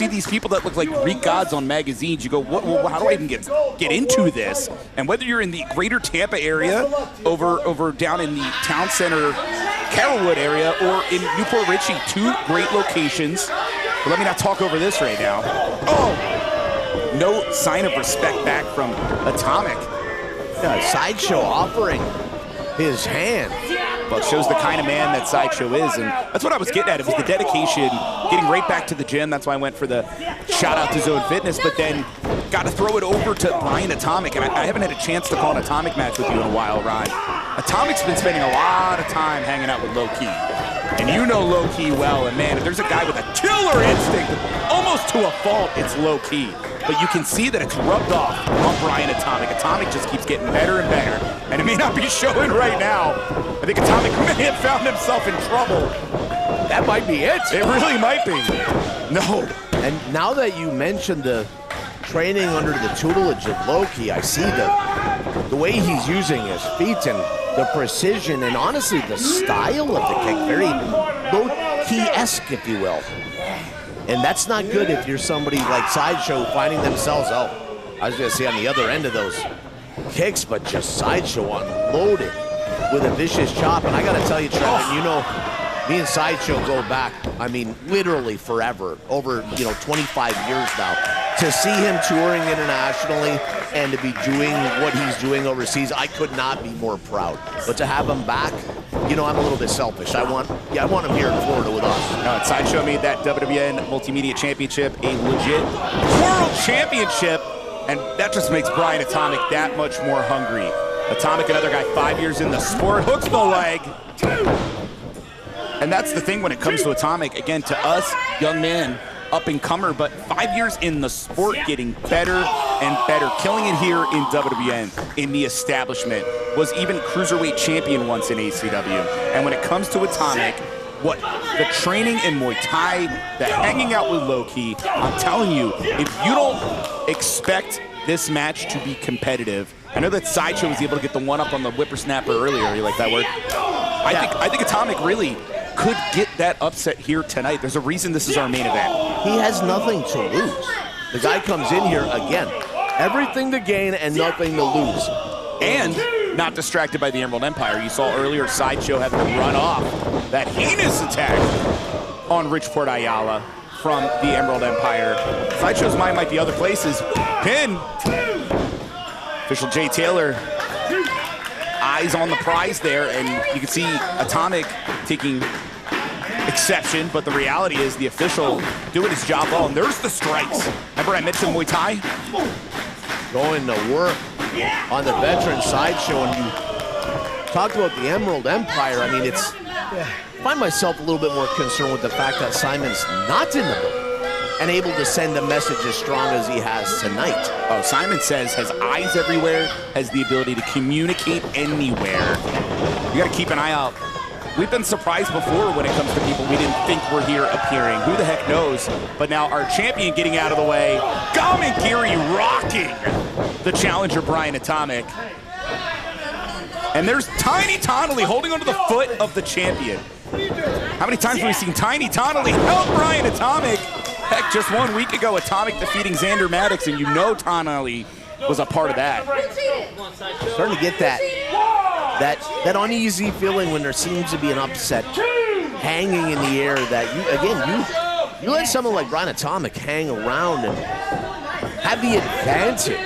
see these people that look like Greek gods on magazines. You go, how do I even get into this? And whether you're in the greater Tampa area, over down in the town center, Carrollwood area, or in Newport Richey, two great locations. But let me not talk over this right now. Oh, no sign of respect back from Atomic. Yeah, Sideshow offering his hand. Well, it shows the kind of man that Sideshow is, and that's what I was getting at. It was the dedication, getting right back to the gym. That's why I went for the shout out to Zone Fitness, but then got to throw it over to Brian Atomic, and I haven't had a chance to call an Atomic match with you in a while, Ron. Atomic's been spending a lot of time hanging out with Low Key, and you know Low Key well, and man, if there's a guy with a killer instinct, almost to a fault, it's Low Key. But you can see that it's rubbed off on Brian Atomic. Atomic just keeps getting better and better, and it may not be showing right now. I think Atomic may have found himself in trouble. That might be it. It really might be. No. And now that you mentioned the training under the tutelage of Low Key, I see the way he's using his feet and the precision and honestly the style of the kick, very Low Key-esque, if you will. And that's not good if you're somebody like Sideshow finding themselves, I was gonna say on the other end of those kicks, but just Sideshow unloaded with a vicious chop. And I gotta tell you, Trevor, you know, me and Sideshow go back, I mean, literally forever, over, 25 years now. To see him touring internationally and to be doing what he's doing overseas, I could not be more proud. But to have him back, I'm a little bit selfish. I want him here in Florida with us. Sideshow made that WWN Multimedia Championship a legit world championship, and that just makes Brian Atomic that much more hungry. Atomic, another guy 5 years in the sport, hooks the leg. And that's the thing when it comes to Atomic. Again, to us, young man, up-and-comer, but 5 years in the sport, getting better and better, killing it here in WWN, in the establishment, was even cruiserweight champion once in ACW. And when it comes to Atomic, what the training in Muay Thai, the hanging out with Low Key, I'm telling you, if you don't expect this match to be competitive, I know that Sideshow was able to get the one-up on the whippersnapper earlier. You like that word? I think Atomic really could get that upset here tonight. There's a reason this is our main event. He has nothing to lose. The guy comes in here, again, everything to gain and nothing to lose. And not distracted by the Emerald Empire. You saw earlier Sideshow having to run off that heinous attack on Richport Ayala from the Emerald Empire. Sideshow's mind might be other places. Pin. Official Jay Taylor, eyes on the prize there, and you can see Atomic taking exception, but the reality is the official doing his job well, and there's the strikes. Remember I mentioned Muay Thai? Going to work on the veteran Sideshow, and you talked about the Emerald Empire. I mean, I find myself a little bit more concerned with the fact that Simon's not in the building and able to send a message as strong as he has tonight. Oh, Simon says has eyes everywhere, has the ability to communicate anywhere. You got to keep an eye out. We've been surprised before when it comes to people we didn't think were here appearing. Who the heck knows? But now our champion getting out of the way. Gamagiri rocking the challenger, Brian Atomic. And there's Tiny Tonally holding onto the foot of the champion. How many times have we seen Tiny Tonally help Brian Atomic? Heck, just 1 week ago, Atomic defeating Xander Maddox, and you know Tonally was a part of that. Starting to get that uneasy feeling when there seems to be an upset hanging in the air that you let someone like Brian Atomic hang around and have the advantage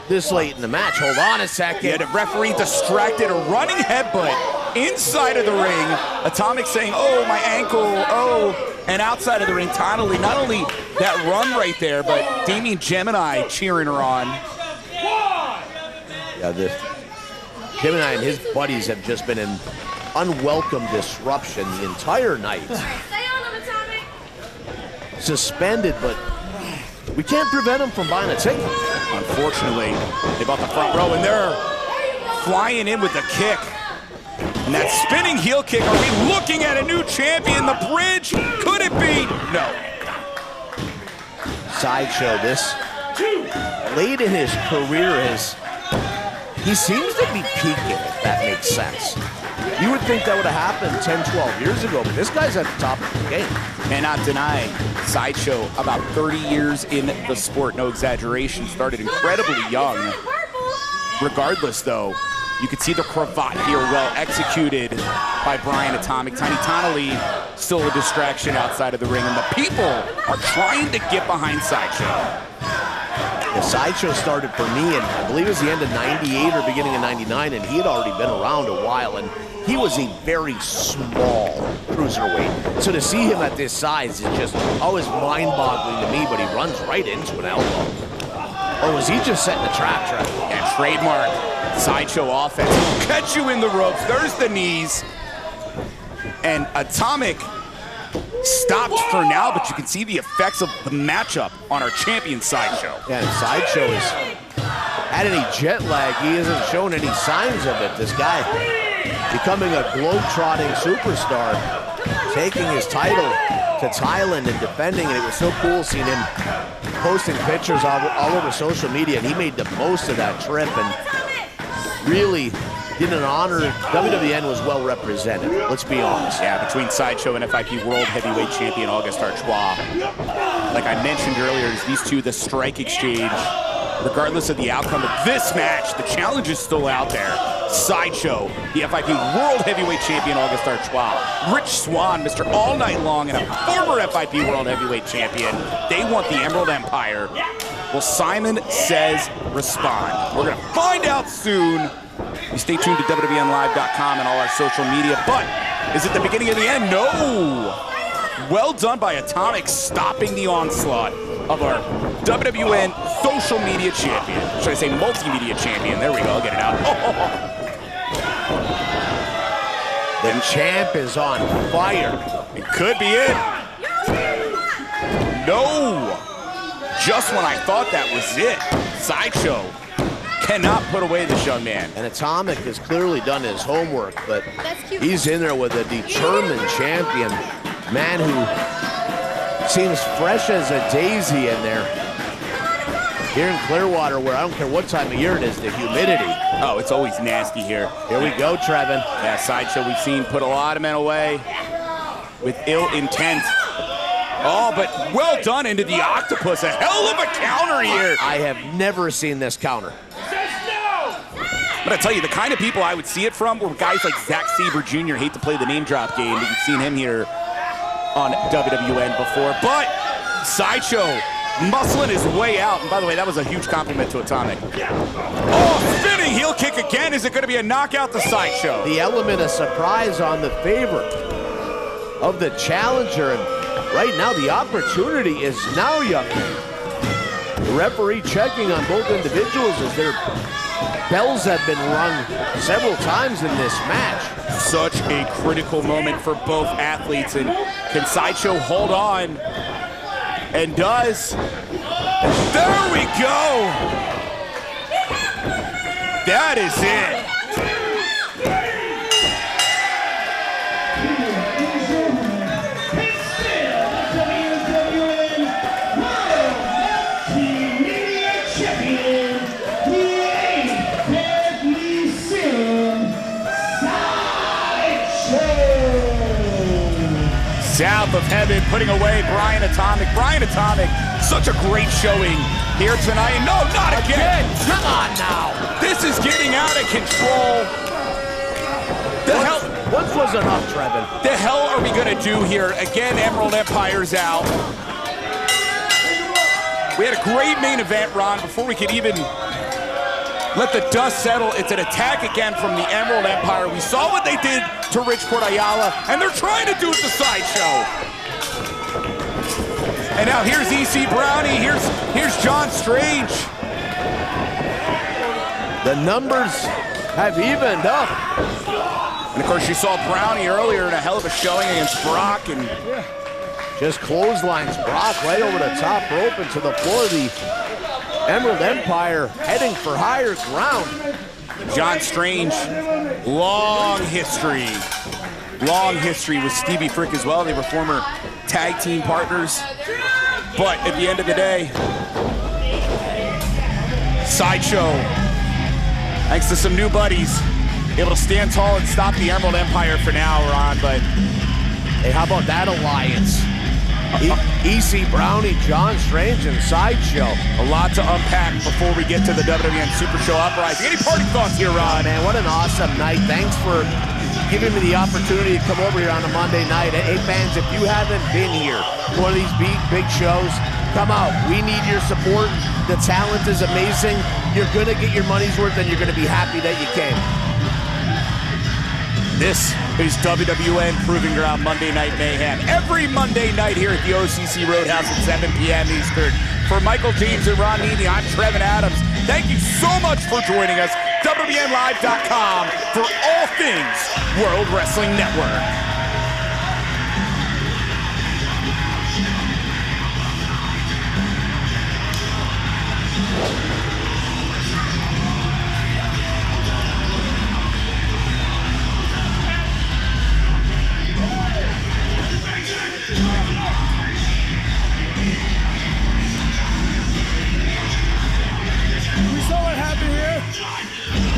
this late in the match. Hold on a second. Yeah, the referee distracted, a running headbutt inside of the ring. Atomic saying, oh, my ankle, oh. And outside of the ring, Tonally, not only that run right there, but Damien Gemini cheering her on. Yeah, Gemini and his buddies have just been an unwelcome disruption the entire night. Suspended, but we can't prevent them from buying a ticket. Unfortunately, they bought the front row, and they're flying in with the kick. And that spinning heel kick, are we looking at a new champion? The bridge, could it be? No. Sideshow, this late in his career, he seems to be peaking, if that makes sense. You would think that would have happened 10, 12 years ago, but this guy's at the top of the game. Cannot deny Sideshow, about 30 years in the sport, no exaggeration, started incredibly young. Regardless, though, you could see the cravat here well executed by Brian Atomic. Tiny Tonally still a distraction outside of the ring, and the people are trying to get behind Sideshow. The Sideshow started for me, and I believe it was the end of '98 or beginning of '99, and he had already been around a while, and he was a very small cruiserweight. So to see him at this size is just always mind-boggling to me, but he runs right into an elbow. Or was he just setting the trap? Yeah, trademark Sideshow offense. He'll catch you in the ropes. There's the knees. And Atomic stopped for now, but you can see the effects of the matchup on our champion Sideshow. Yeah, and Sideshow has had any jet lag. He hasn't shown any signs of it. This guy becoming a globe-trotting superstar, taking his title to Thailand and defending it. It was so cool seeing him posting pictures all over social media, and he made the most of that trip and really did an honor. WWN was well represented, let's be honest. Yeah, between Sideshow and FIP World Heavyweight Champion August Artois. Like I mentioned earlier, these two, the strike exchange, regardless of the outcome of this match, the challenge is still out there. Sideshow, the FIP World Heavyweight Champion August Artois. Rich Swann, Mr. All Night Long, and a former FIP World Heavyweight Champion. They want the Emerald Empire. Well, Simon says respond. We're gonna find out soon. You stay tuned to WWNLive.com and all our social media, but is it the beginning of the end? No! Well done by Atomic, stopping the onslaught of our WWN social media champion. Should I say multimedia champion? There we go, I'll get it out. Oh. The champ is on fire. It could be it. No! Just when I thought that was it, Sideshow cannot put away this young man. And Atomic has clearly done his homework, but he's in there with a determined champion. Man who seems fresh as a daisy in there. Here in Clearwater, where I don't care what time of year it is, the humidity. Oh, it's always nasty here. Here we go, Trevin. Yeah, Sideshow we've seen put a lot of men away with ill intent. Oh, but well done into the octopus. A hell of a counter here. I have never seen this counter. But I tell you, the kind of people I would see it from were guys like Zack Sabre Jr. Hate to play the name drop game, but you've seen him here on WWN before. But Sideshow muscling his way out. And by the way, that was a huge compliment to Atomic. Oh, spinning heel kick again. Is it going to be a knockout to Sideshow? The element of surprise on the favorite of the challenger. And right now, the opportunity is now young. The referee checking on both individuals as their bells have been rung several times in this match. Such a critical moment for both athletes. And can Sideshow hold on? And does. There we go. That is it. South of heaven, putting away Brian Atomic. Brian Atomic, such a great showing here tonight. No, not again. Come on now. This is getting out of control. Once was enough, Trevin. The hell are we going to do here? Again, Emerald Empire's out. We had a great main event, Ron, before we could even let the dust settle. It's an attack again from the Emerald Empire. We saw what they did to Richport Ayala, and they're trying to do it to Sideshow. And now here's EC Brownie, here's John Strange. The numbers have evened up. And of course you saw Brownie earlier in a hell of a showing against Brock, and just clotheslines Brock right over the top rope into the floor. The Emerald Empire heading for higher ground. John Strange, long history with Stevie Frick as well. They were former tag team partners. But at the end of the day, Sideshow, thanks to some new buddies, able to stand tall and stop the Emerald Empire for now, Ron. But hey, how about that alliance? EC Brownie, John Strange, and Sideshow. A lot to unpack before we get to the WWN Supershow uprising. Any party thoughts here, Ron? Man, what an awesome night. Thanks for giving me the opportunity to come over here on a Monday night. Hey, fans, if you haven't been here to one of these big shows, come out. We need your support. The talent is amazing. You're going to get your money's worth, and you're going to be happy that you came. This is WWN Proving Ground Monday Night Mayhem. Every Monday night here at the OCC Road House at 7 p.m. Eastern. For Michael James and Ron Needy, I'm Trevin Adams. Thank you so much for joining us. WWNLive.com for all things World Wrestling Network.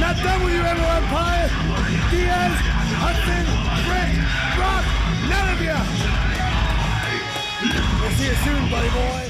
Not WWN Empire, Diaz, Hudson, Rick, Rock, none of you. We'll see you soon, buddy boy.